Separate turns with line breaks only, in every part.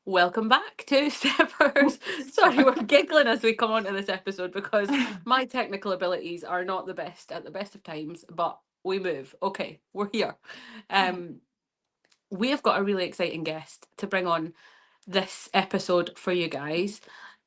Welcome back to Steppers. Sorry, we're giggling as we come on to this episode because my technical abilities are not the best at the best of times, but we move. Okay, we're here. Um, we have got a really exciting guest to bring on this episode for you guys.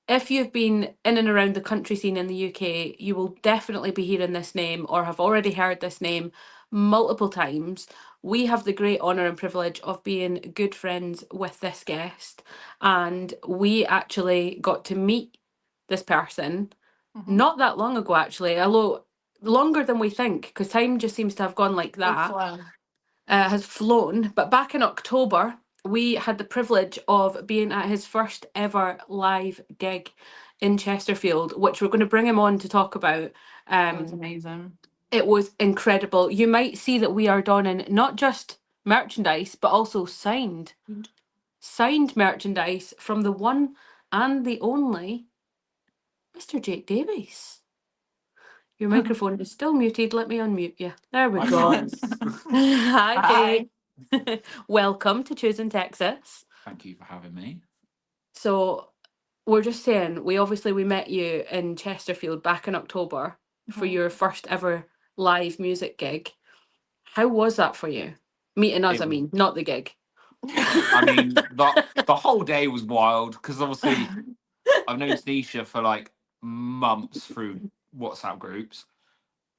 If you've been in and around the country scene in the UK, you will definitely be hearing this name or have already heard this name multiple times. We have the great honour and privilege of being good friends with this guest, and we actually got to meet this person not that long ago, actually, although longer than we think, because time just seems to have gone like
It's
that,
flown.
has flown. But back in October, we had the privilege of being at his first ever live gig in Chesterfield, which we're going to bring him on to talk about.
It was amazing.
It was incredible. You might see that we are donning not just merchandise, but also signed merchandise from the one and the only Mr. Jake Davies. Your microphone is still muted. Let me unmute you. There we
Hi
go.
guys.
Hi,
Hi.
Jake. Welcome to Choosin, Texas.
Thank you for having me.
So we're just saying, we met you in Chesterfield back in October for your first ever live music gig. How was that for you? Meeting us,
It
I
was,
mean, not the gig.
I mean, the whole day was wild because obviously I've known Tiesh for like months through WhatsApp groups,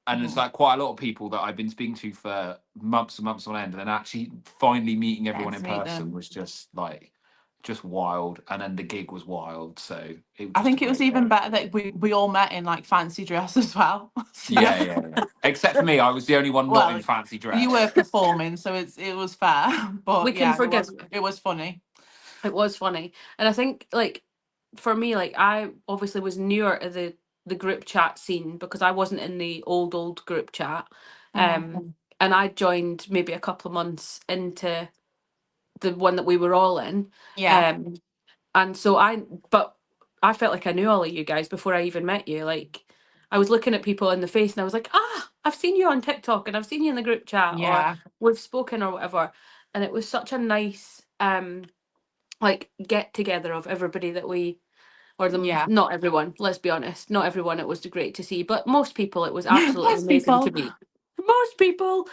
and it's like quite a lot of people that I've been speaking to for months and months on end, and then actually finally meeting everyone in
to meet
person
them.
was just wild, and then the gig was wild. So it was
I
just a
think it was
great
even
day.
better that we all met in like fancy dress as well. So-
Yeah. Except for me, I was the only one not
Well,
in fancy dress.
you were performing, so it was fair. But
We can
yeah,
forgive you.
it was funny.
It was funny. And I think, like, for me, like, I obviously was newer to the group chat scene because I wasn't in the old group chat. And I joined maybe a couple of months into the one that we were all in.
Yeah.
And so but I felt like I knew all of you guys before I even met you. Like, I was looking at people in the face and I was like, I've seen you on TikTok and I've seen you in the group chat or
Yeah.
we've spoken or whatever. And it was such a nice, like, get together of everybody that
Yeah.
not everyone, let's be honest, not everyone it was great to see, but most people it was absolutely
Most
amazing to
people.
meet. Most people,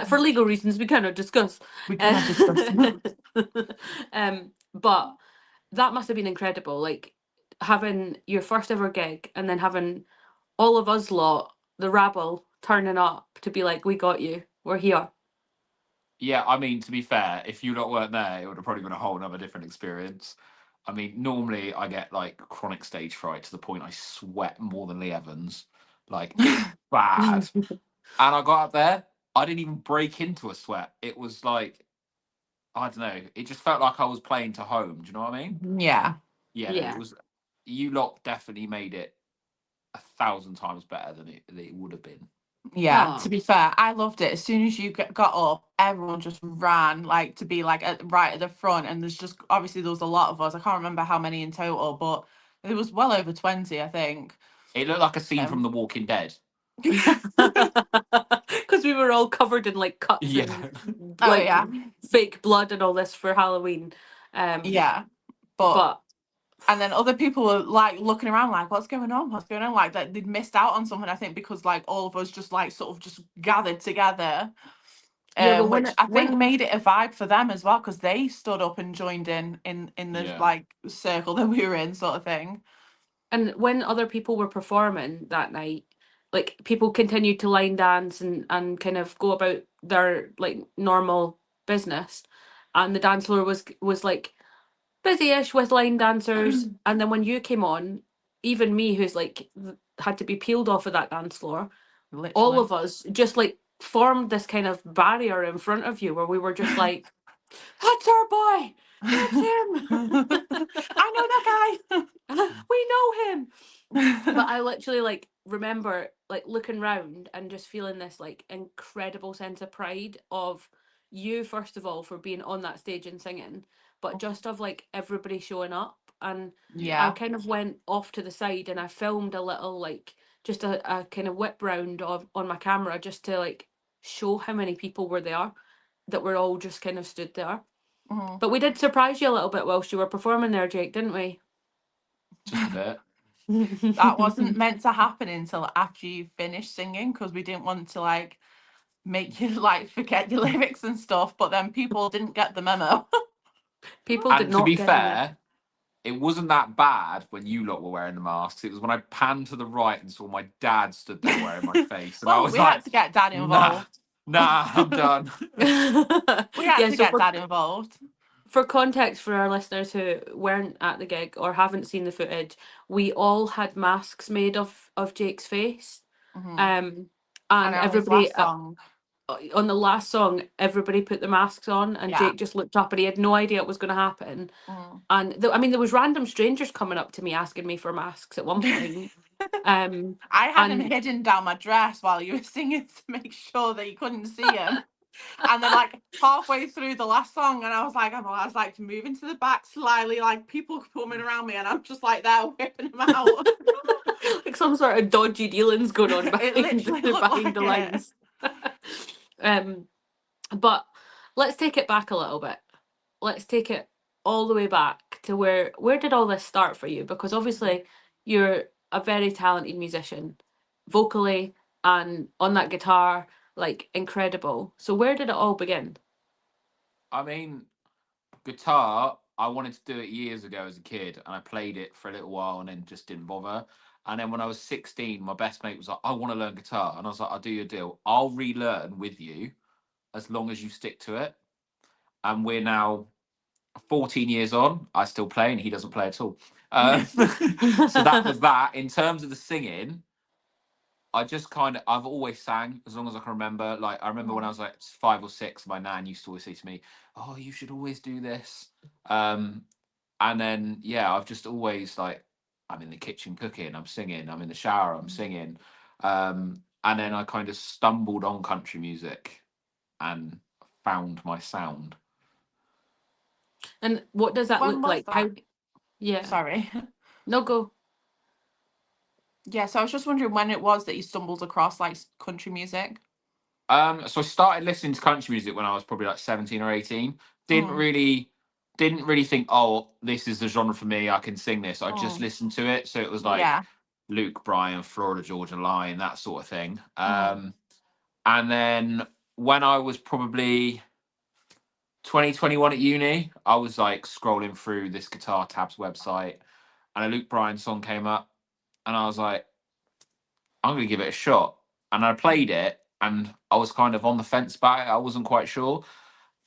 for legal reasons, we cannot discuss.
We cannot discuss.
But that must have been incredible, like having your first ever gig and then having all of us lot, the rabble, turning up to be like, we got you, we're here.
Yeah, I mean, to be fair, if you lot weren't there, it would have probably been a whole other different experience. I mean, normally I get like chronic stage fright to the point I sweat more than Lee Evans. Like, it's bad. And I got up there, I didn't even break into a sweat. It was like, I don't know, it just felt like I was playing to home. Do you know what I mean?
Yeah.
Yeah, no, it
Yeah.
was, you lot definitely made it 1,000 times better than it would have been.
Yeah,
Oh,
to be fair, I loved it. As soon as you got up, everyone just ran like to be like right at the front, and there's just obviously there was a lot of us. I can't remember how many in total, but it was well over 20, I think.
It looked like a scene from
Um,
The Walking Dead.
because we were all covered in like cuts
Yeah.
and
oh
like
yeah,
fake blood and all this for Halloween.
yeah, but
But
and then other people were like looking around like, what's going on? What's going on? Like that they'd missed out on something, I think, because like all of us just like sort of just gathered together.
yeah, but
Which I think made it a vibe for them as well, because they stood up and joined in the
Yeah.
like circle that we were in, sort of thing.
and when other people were performing that night, like people continued to line dance and kind of go about their like normal business, and the dance floor was like busy-ish with line dancers. And then when you came on, even me, who's like had to be peeled off of that dance floor, all
Literally.
of us just like formed this kind of barrier in front of you where we were just like, that's our boy, that's him.
I know that guy.
We know him. But I literally like remember like looking round and just feeling this like incredible sense of pride of you, first of all, for being on that stage and singing, but just of like everybody showing up. And I
Yeah.
kind of went off to the side and I filmed a little like just a kind of whip round of on my camera just to like show how many people were there, that were all just kind of stood there.
Mhm.
But we did surprise you a little bit whilst you were performing there, Jake, didn't we?
Just a bit.
That wasn't meant to happen until after you finished singing, because we didn't want to like make you like forget your lyrics and stuff, but then people didn't get the memo.
People did
And to
not
be
get them.
fair, it wasn't that bad when you lot were wearing the masks. It was when I panned to the right and saw my dad stood there wearing my face, and I
Well,
was
we had
like,
to get dad
nah,
involved.
I'm done.
We had
Yeah,
to
so
get dad involved.
for context for our listeners who weren't at the gig or haven't seen the footage, we all had masks made of Jake's face.
Mhm.
And
And on his
everybody
last song,
on the last song, everybody put the masks on, and
yeah.
Jake just looked up and he had no idea it was going to happen.
Mm.
And I mean, there was random strangers coming up to me asking me for masks at one point.
I had him
And
hidden down my dress while you were singing to make sure that you couldn't see him. And then like halfway through the last song, and I was like moving to the back slightly, like people coming around me, and I'm just like there whipping him out.
like some sort of dodgy dealings going on
It
behind
literally looked
behind
like
the
it.
lines. But let's take it back a little bit. Let's take it all the way back to where did all this start for you? Because obviously you're a very talented musician, vocally and on that guitar, like incredible. So where did it all begin?
I mean, guitar, I wanted to do it years ago as a kid, and I played it for a little while and then just didn't bother. And then when I was 16, my best mate was like, I want to learn guitar. And I was like, I'll do your deal. I'll relearn with you as long as you stick to it. And we're now 14 years on. I still play and he doesn't play at all. So that was that. In terms of the singing, I've always sang as long as I can remember. Like, I remember when I was like 5 or 6, my nan used to always say to me, "Oh, you should always do this." And then, yeah, I've just always like, I'm in the kitchen cooking, I'm singing, I'm in the shower, I'm singing. And then I kind of stumbled on country music and found my sound.
And what does that
When
look
was
like? How?
that?
Yeah.
Sorry.
No, go.
Yeah, so I was just wondering when it was that you stumbled across like country music.
So I started listening to country music when I was probably like 17 or 18. Didn't
Mm.
really didn't really think, oh, this is the genre for me, I can sing this. I just
Mm.
listened to it. So it was like
Yeah.
Luke Bryan, Florida Georgia Line, that sort of thing.
Mm.
And then when I was probably 2021 at uni, I was like scrolling through this Guitar Tabs website and a Luke Bryan song came up and I was like, I'm gonna give it a shot. And I played it and I was kind of on the fence about it. I wasn't quite sure.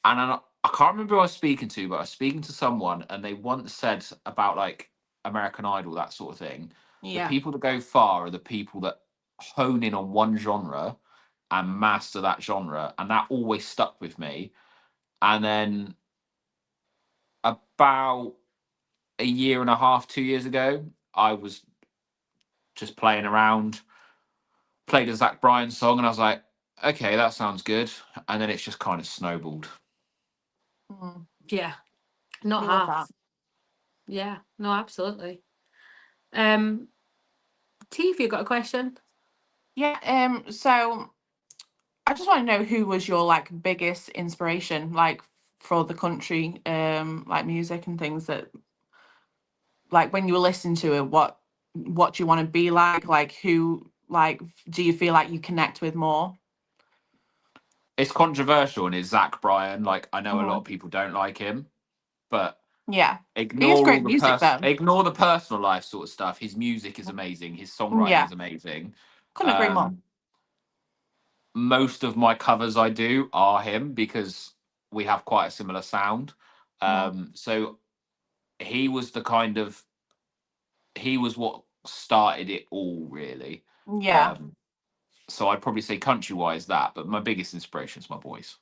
And I can't remember who I was speaking to, but I was speaking to someone and they once said about like American Idol, that sort of thing. The
Yeah.
people that go far are the people that hone in on one genre and master that genre. And that always stuck with me. And then about a year and a half, 2 years ago, I was just playing around, played a Zach Bryan song, and I was like, okay, that sounds good. And then it's just kind of snowballed.
Mm.
Yeah. Not
We love that.
half. Yeah. No, absolutely. Um, T, if you got a question.
Yeah. So I just want to know who was your like biggest inspiration, like for the country, like music and things that, like when you were listening to it, what do you want to be like? Like who, like, do you feel like you connect with more?
It's controversial and it's Zach Bryan. Like, I know a lot
Mm.
of people don't like him, but
Yeah. He has great music though.
ignore the personal life sort of stuff. His music is amazing. His songwriting
Yeah.
is amazing.
Couldn't agree more.
Um, Most of my covers I do are him because we have quite a similar sound.
Mm.
So he was the kind of he was what started it all really.
Yeah.
Um, so I'd probably say country wise that, but my biggest inspiration is my boys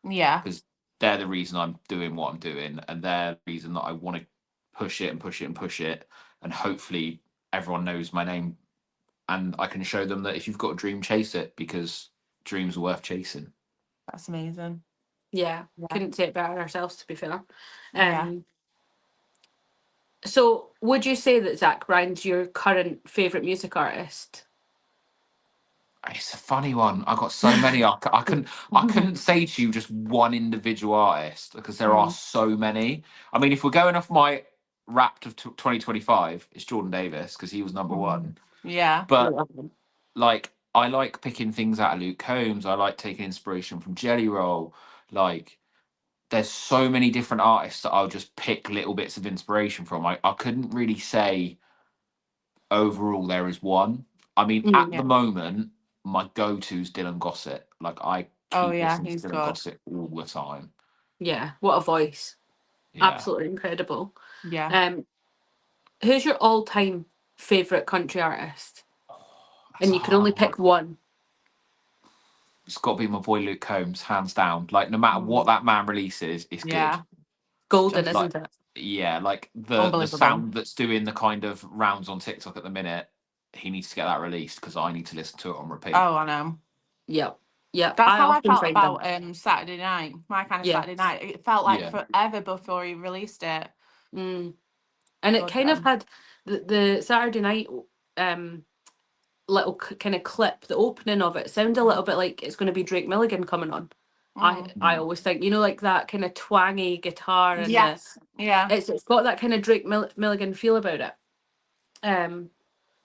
Yeah.
because they're the reason I'm doing what I'm doing, and they're the reason that I want to push it and push it and push it, and hopefully everyone knows my name, and I can show them that if you've got a dream, chase it because dreams are worth chasing.
That's amazing.
Yeah,
Yeah.
couldn't say it better ourselves, to be fair.
Yeah.
So would you say that Zach Bryan's your current favourite music artist?
It's a funny one. I got so many. I couldn't say to you just one individual artist because there are so many. I mean, if we're going off my Wrapped of 2025, it's Jordan Davis because he was number one.
Yeah.
But like, I like picking things out of Luke Combs. I like taking inspiration from Jelly Roll. Like, there's so many different artists that I'll just pick little bits of inspiration from. I couldn't really say overall there is one. I mean, at
Mm.
the moment, my go-to is Dylan Gossett. Like, I
Oh
keep
yeah,
listening to
he's
Dylan
good.
Gossett all the time.
Yeah, what a voice.
Yeah.
Absolutely incredible.
Yeah.
Who's your all-time favourite country artist?
That's
And
a
you can only
hard one.
pick one.
It's got to be my boy Luke Combs, hands down. Like, no matter what that man releases, it's good.
Yeah.
Golden,
Just
Like,
isn't it?
yeah, like the
unbelievable.
sound that's doing the kind of rounds on TikTok at the minute, he needs to get that released because I need to listen to it on repeat.
Oh, I know.
Yep. Yep.
That's
I
how I
often
felt
find them.
about Saturday night. My kind of
Yeah.
Saturday night. It felt like
Yeah.
forever before he released it.
Mm. And it
Good
kind of
then.
had the Saturday night little kind of clip, the opening of it sounded a little bit like it's going to be Drake Milligan coming on. I always think, you know, like that kind of twangy guitar and
Yes. Yeah.
it's got that kind of Drake Milligan feel about it.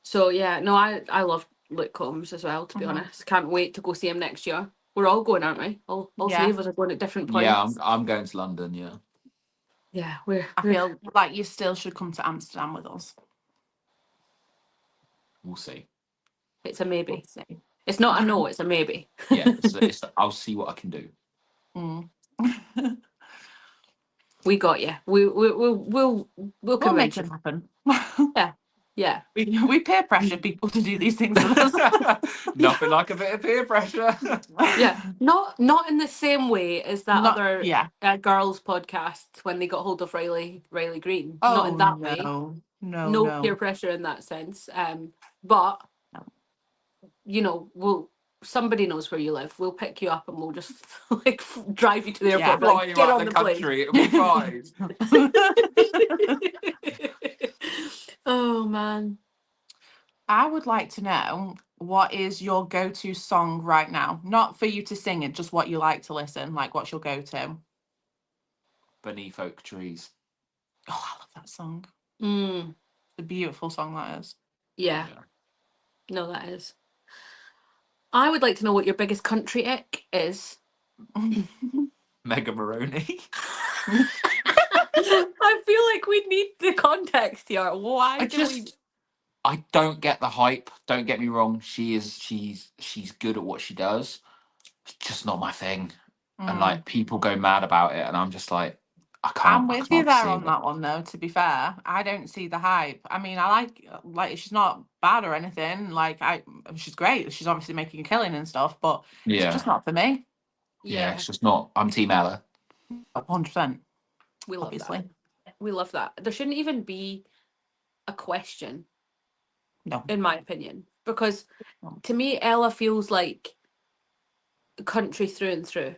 So yeah, no, I love Luke Combs as well, to be honest. Can't wait to go see him next year. We're all going, aren't we? All three
Yeah.
of us are going at different
Yeah,
points.
I'm going to London. Yeah,
Yeah,
I feel like you still should come to Amsterdam with us.
we'll see.
it's a maybe.
We'll see.
It's not a no, it's a maybe.
Yeah, I'll see what I can do.
We got you. We'll
We'll make
convince
it
you.
happen.
Yeah.
We peer pressure people to do these things with us.
Nothing like a bit of peer pressure.
Yeah. Not in the same way as that
Not
other
yeah.
girls podcast when they got hold of Riley Green.
Oh
Not in that way.
no.
No peer pressure in that sense. But
No.
you know, somebody knows where you live. We'll pick you up and we'll just like drive you to the airport.
Yeah.
And be
Fly
like,
you
get
out
on
the
the plane.
country, it'll be fine.
Oh man.
I would like to know, what is your go-to song right now? Not for you to sing it, just what you like to listen. Like, what's your go-to?
Beneath Oak Trees.
Oh, I love that song.
Mm,
It's a beautiful song that is.
yeah. No, that is. I would like to know what your biggest country ick is.
Mega Maroney.
I feel like we need the context here. Why do we?
I don't get the hype. Don't get me wrong. She's good at what she does. It's just not my thing. And like people go mad about it, and I'm just like, I
I'm
can't
with you there
see
on
it.
that one, though. To be fair, I don't see the hype. I mean, I like she's not bad or anything. Like she's great. She's obviously making a killing and stuff, but it's
Yeah,
just not for me.
yeah, it's just not. I'm Team Ella.
100%.
We love
Obviously.
that. We love that. There shouldn't even be a question,
No.
in my opinion, because to me, Ella feels like country through and through.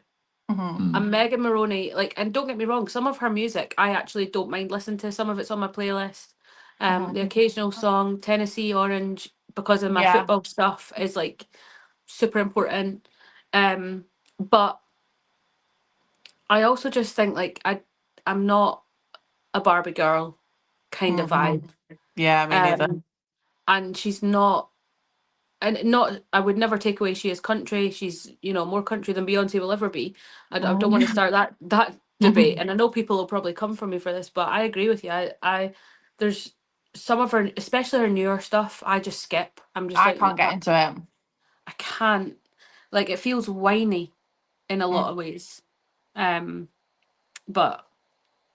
And Megan Maroney, like, and don't get me wrong, some of her music I actually don't mind listening to. Some of it's on my playlist. The occasional song, Tennessee Orange, because of my football stuff, is like super important. But I also just think like I'm not a Barbie girl kind of vibe.
Yeah, me neither.
And she's not, and not, I would never take away she is country. She's, you know, more country than Beyonce will ever be. I don't want to start that debate. And I know people will probably come for me for this, but I agree with you. I there's some of her, especially her newer stuff, I just skip. I'm just
I
like,
can't get into it.
I can't. Like, it feels whiny in a lot of ways. But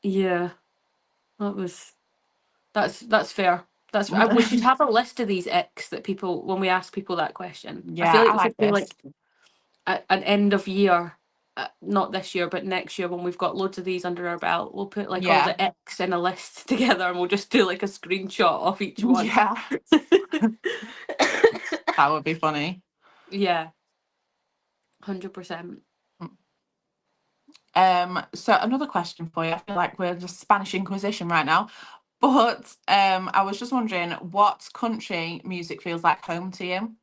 yeah, that's fair. We should have a list of these icks that people, when we ask people that question.
Yeah,
I feel like
I
we
like
should do
this.
like an end of year, not this year, but next year when we've got loads of these under our belt. We'll put like all the icks in a list together, and we'll just do like a screenshot of each one.
Yeah. That would be funny.
Yeah, 100%.
So another question for you. I feel like we're just Spanish Inquisition right now. But I was just wondering, what country music feels like home to you?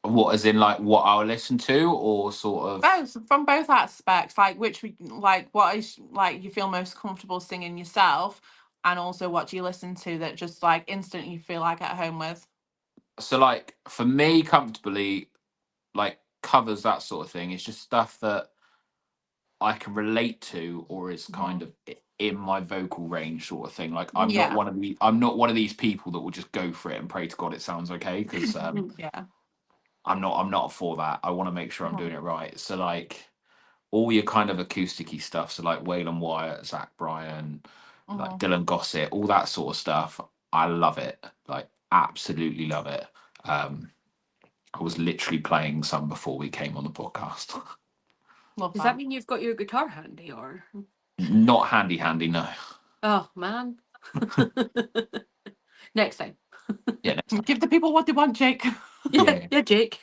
What, as in like what I'll listen to, or sort of?
Both, from both aspects, like what is like you feel most comfortable singing yourself, and also what do you listen to that just like instantly you feel like at home with.
So like for me, comfortably, like covers, that sort of thing. It's just stuff that I can relate to, or is kind of in my vocal range, sort of thing. Like
Yeah.
I'm not one of these people that will just go for it and pray to God it sounds okay, because
Yeah.
I'm not for that. I want to make sure I'm doing it right. So like all your kind of acousticy stuff, so like Waylon Wyatt, Zach Bryan, like Dylan Gossett, all that sort of stuff. I love it. Like absolutely love it. I was literally playing some before we came on the podcast.
Love
Does that mean you've got your guitar handy, or?
Not handy, no.
Oh man. Next time.
Yeah, next time.
Give the people what they want, Jake.
Yeah,
Yeah.
Jake.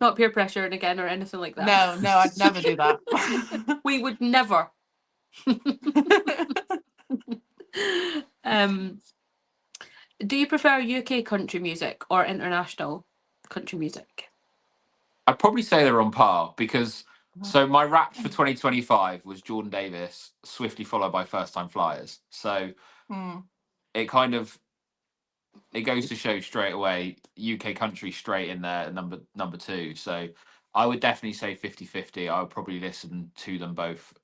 Not peer pressure and again or anything like that.
No, I'd never do that.
We would never. Do you prefer UK country music or international country music?
I'd probably say they're on par, because so my rap for 2025 was Jordan Davis, swiftly followed by First Time Flyers. So it kind of, it goes to show straight away UK country straight in there at number two. So I would definitely say 50-50. I would probably listen to them both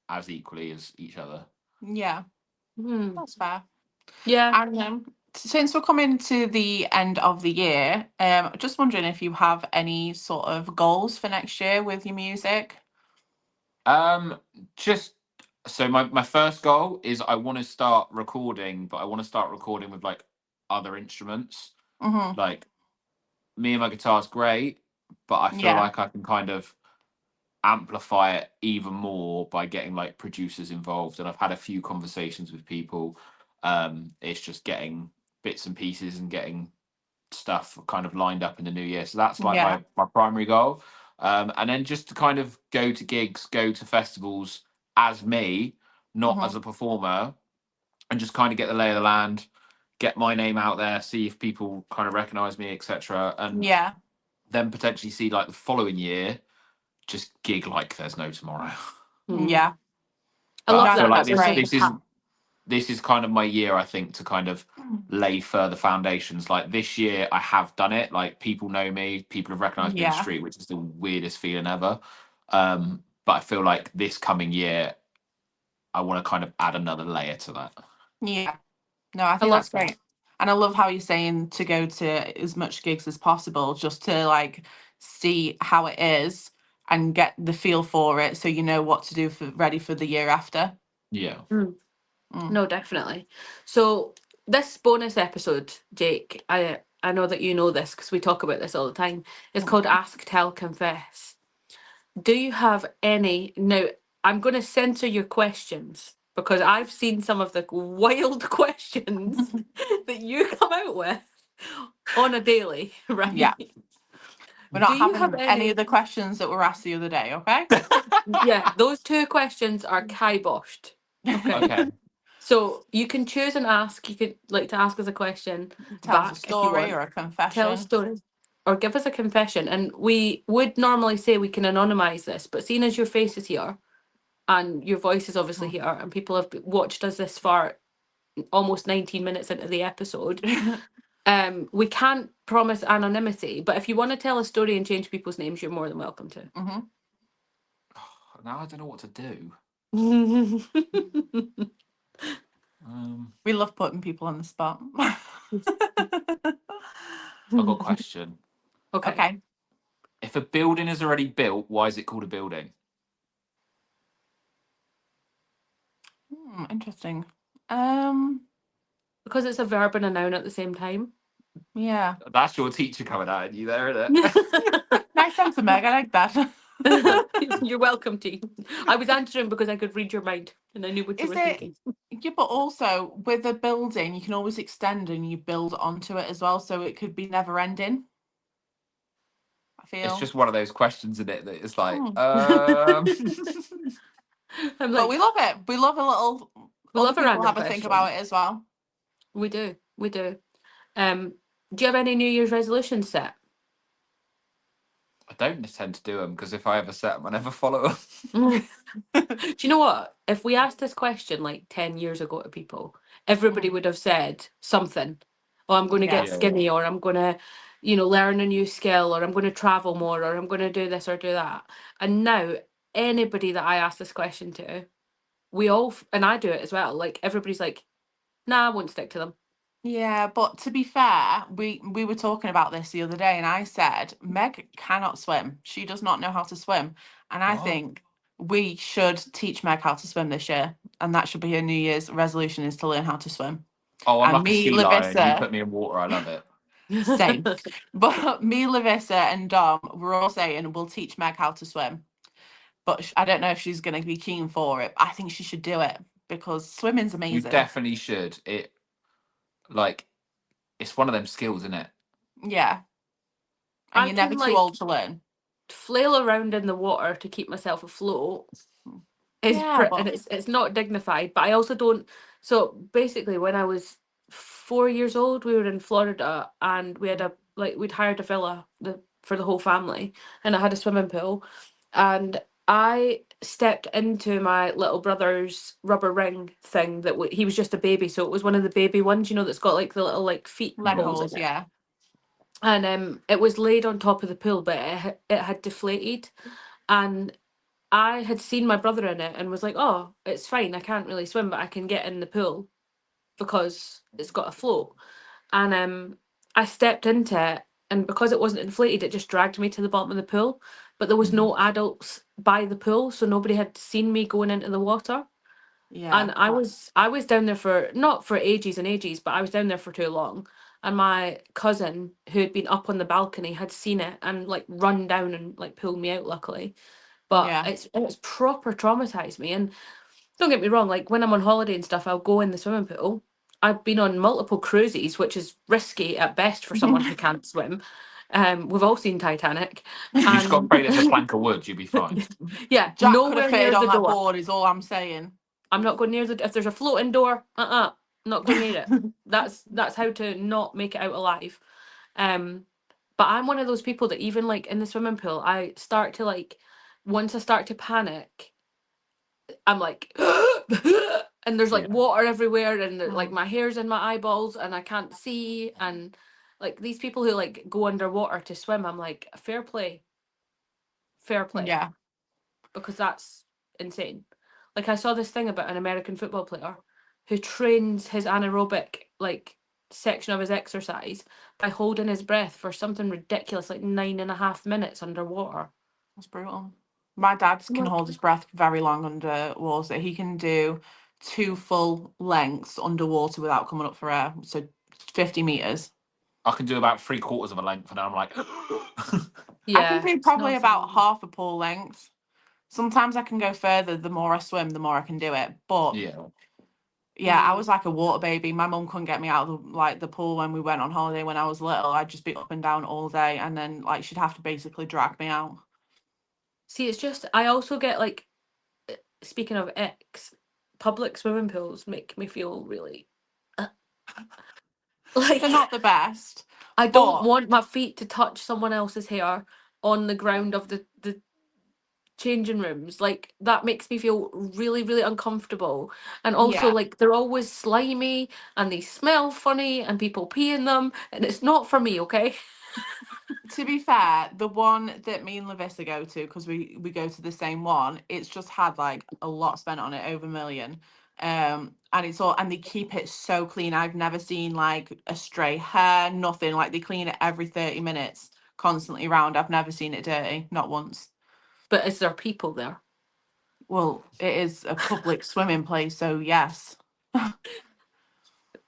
as equally as each other.
Yeah, that's fair.
Yeah.
And since we're coming to the end of the year, just wondering if you have any sort of goals for next year with your music.
Just so my first goal is I want to start recording, but I want to start recording with like other instruments. Like me and my guitar's great, but I feel
Yeah.
like I can kind of amplify it even more by getting like producers involved. And I've had a few conversations with people. It's just getting bits and pieces and getting stuff kind of lined up in the new year. So that's like
Yeah.
my primary goal. And then just to kind of go to gigs, go to festivals as me, not as a performer, and just kind of get the lay of the land, get my name out there, see if people kind of recognize me, etc. And
Yeah.
then potentially see like the following year, just gig like there's no tomorrow.
Yeah.
I
But
love
I feel
that.
like
That's great.
this is kind of my year, I think, to kind of lay further foundations. Like this year I have done it. Like people know me, people have recognized me in the
Yeah.
street, which is the weirdest feeling ever. But I feel like this coming year I want to kind of add another layer to that.
Yeah. No, I
I
think
love
that's great. And I love how you're saying to go to as much gigs as possible just to like see how it is and get the feel for it so you know what to do for ready for the year after.
Yeah.
No, definitely. So this bonus episode, Jake, I know that you know this because we talk about this all the time. It's called Ask, Tell, Confess. Do you have any? Now, I'm going to censor your questions because I've seen some of the wild questions that you come out with on a daily, right?
Yeah. We're
Do
not
you have
having any of the questions that were asked the other day, okay?
Yeah, those two questions are kiboshed. Okay.
Okay.
So you can choose and ask. You could like to ask us a question
Tell us a
back if you
story
want.
or a
Tell a
confession.
story or give us a confession. And we would normally say we can anonymize this, but seeing as your face is here and your voice is obviously here and people have watched us this far, almost 19 minutes into the episode, we can't promise anonymity. But if you want to tell a story and change people's names, you're more than welcome to.
Now I don't know what to do.
We love putting people on the spot.
I've got a question.
Okay.
If a building is already built, why is it called a building?
Interesting.
Because it's a verb and a noun at the same time.
Yeah.
That's your teacher coming out at you there, isn't it?
Nice answer, Meg. I like that.
You're welcome, T. I was answering because I could read your mind and I knew what you were thinking.
Yeah, but also with a building, you can always extend and you build onto it as well, so it could be never ending. I feel.
It's just one of those questions, isn't it? That it's like,
I'm
But
like,
we love it. We love a little.
we love a
Other people
random
have a think
question.
about it as well.
We do. Do you have any New Year's resolutions set?
I don't intend to do them because if I ever set them, I never follow them.
Do you know what? If we asked this question like 10 years ago to people, everybody would have said something. Oh, I'm going to get
Yeah.
skinny, or I'm going to, learn a new skill, or I'm going to travel more, or I'm going to do this or do that. And now, anybody that I ask this question to, we all, and I do it as well, like everybody's like, nah, I won't stick to them.
Yeah, but to be fair, we were talking about this the other day, and I said Meg cannot swim. She does not know how to swim, and I
What?
think we should teach Meg how to swim this year, and that should be her New Year's resolution, is to learn how to swim.
Oh, I'm
And
like a
me,
sea lion. You
Lavissa,
put me in water, I love it.
same. But me, Lavissa, and Dom, we're all saying we'll teach Meg how to swim. But I don't know if she's going to be keen for it. I think she should do it because swimming's
You
amazing.
definitely should. Like, it's one of them skills, isn't it?
Yeah. And
I
you're never
can
too old to learn.
flail around in the water to keep myself afloat.
Yeah,
And
but
it's not dignified, but I also don't. So basically, when I was 4 years old, we were in Florida, and we had we'd hired a villa for the whole family, and it had a swimming pool, and I stepped into my little brother's rubber ring thing that he was just a baby, so it was one of the baby ones, that's got like the little like feet
leg
holes
holes,
in it.
yeah.
And it was laid on top of the pool, but it had deflated, and I had seen my brother in it and was like, oh, it's fine. I can't really swim, but I can get in the pool because it's got a float. And I stepped into it, and because it wasn't inflated, it just dragged me to the bottom of the pool. But there was no adults by the pool, so nobody had seen me going into the water.
Yeah.
And I was down there for not for ages and ages, but I was down there for too long. And my cousin, who had been up on the balcony, had seen it and like run down and like pulled me out, luckily. But
Yeah.
it's proper traumatized me. And don't get me wrong, like when I'm on holiday and stuff, I'll go in the swimming pool. I've been on multiple cruises, which is risky at best for someone who can't swim. We've all seen Titanic.
You just got to
And
pray there's a plank of wood, you'll be fine.
yeah,
Jack could have
nowhere
fitted
near
on
the
that
door.
board, is all I'm saying.
I'm not going near if there's a floating door, not going near it. That's how to not make it out alive. But I'm one of those people that even like in the swimming pool, I start to like, once I start to panic, I'm like, and there's like
Yeah.
water everywhere, and like
Mm.
my hair's in my eyeballs, and I can't see, and like these people who like go underwater to swim, I'm like, fair play,
Yeah.
because that's insane. Like I saw this thing about an American football player who trains his anaerobic like section of his exercise by holding his breath for something ridiculous like 9.5 minutes underwater.
That's brutal. My dad
I'm
can
like,
hold his breath very long underwater. He can do 2 full lengths underwater without coming up for air. So 50 meters.
I can do about 3/4 of a length, and I'm like,
I can
yeah,
do
it's
probably
not for
about
me.
half a pool length. Sometimes I can go further. The more I swim, the more I can do it. But
yeah.
yeah, I was like a water baby. My mum couldn't get me out of the pool when we went on holiday when I was little. I'd just be up and down all day, and then like she'd have to basically drag me out.
See, it's just I also get like, speaking of public swimming pools make me feel really like
They're not the best,
I don't
but
want my feet to touch someone else's hair on the ground of the changing rooms. Like that makes me feel really, really uncomfortable. And also
yeah.
like they're always slimy and they smell funny and people pee in them, and it's not for me, okay?
To be fair, the one that me and Lavissa go to, because we go to the same one, it's just had like a lot spent on it, over a million. And it's all, and they keep it so clean. I've never seen like a stray hair, nothing. Like they clean it every 30 minutes, constantly round. I've never seen it dirty, not once.
But is there people there?
Well, it is a public swimming place, so yes.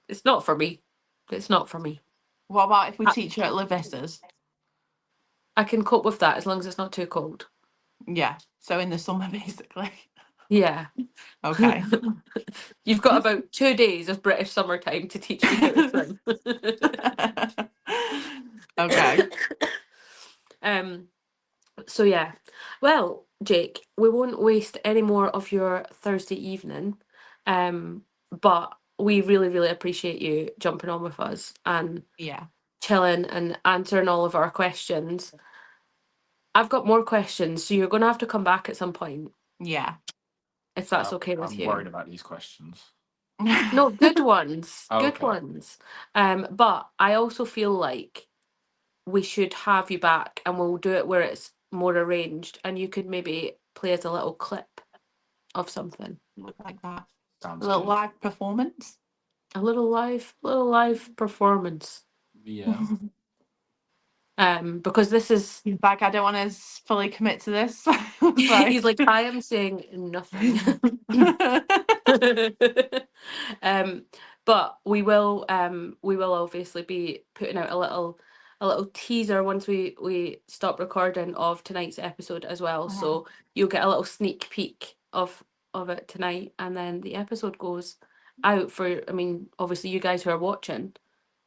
It's not for me. It's not for me.
What about if we
I,
teach you at Lavissa's?
I can cope with that as long as it's not too cold.
Yeah, so in the summer, basically.
Yeah.
Okay.
You've got about 2 days of British summertime to teach me how to swim.
Okay.
um so yeah. Well, Jake, we won't waste any more of your Thursday evening. But we really, really appreciate you jumping on with us, and
Yeah.
chilling and answering all of our questions. I've got more questions, so you're going to have to come back at some point,
Yeah.
if that's okay with
I'm
you.
worried about these questions.
No, good ones.
Oh,
Good
okay.
ones. But I also feel like we should have you back and we'll do it where it's more arranged and you could maybe play us a little clip of something.
Like that.
Sounds
A little
good.
live performance.
A little live performance.
Yeah.
Because this is
Like, I don't want to fully commit to this. So.
he's like, I am saying nothing. But we will obviously be putting out a little teaser once we stop recording of tonight's episode as well. So you'll get a little sneak peek of it tonight, and then the episode goes out for, I mean, obviously you guys who are watching,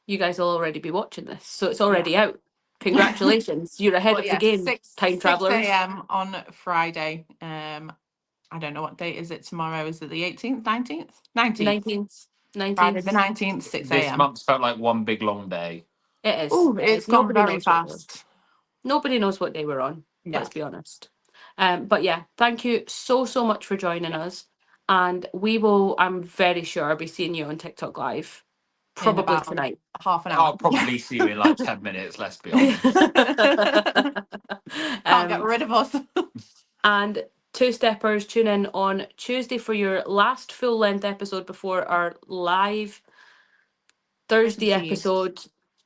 you guys will already be watching this, so it's already out. Congratulations, you're ahead
Well,
of
yeah,
the game,
6
time travelers.
a.m. on Friday. I don't know what date is it tomorrow. Is it the 18th, 19th? 19th.
19th.
Friday the 19th, 6
This
a.m.
month's felt like one big long day.
It is.
Oh,
It
it's
is.
gone very fast.
Nobody knows what day we're on.
Yeah.
Let's be honest. But yeah, thank you so much for joining us, and we will. I'm very sure I'll be seeing you on TikTok Live,
In
probably
about
tonight.
half an hour.
I'll probably see you in like 10 minutes, let's be honest.
Can't get rid of us.
And Two Steppers, tune in on Tuesday for your last full length episode before our live Thursday
Christmas Eve.
episode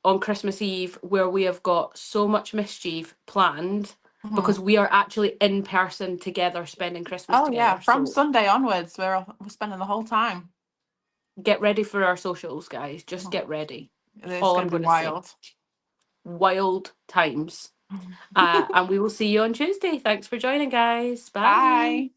on Christmas Eve, where we have got so much mischief planned because we are actually in person together spending Christmas
Oh
together.
yeah, from
So
Sunday onwards, we're spending the whole time.
get ready for our socials, guys. Just get ready.
It's
All
going
I'm
to be
going to say.
wild.
Wild times. And we will see you on Tuesday. Thanks for joining, guys. Bye.
Bye.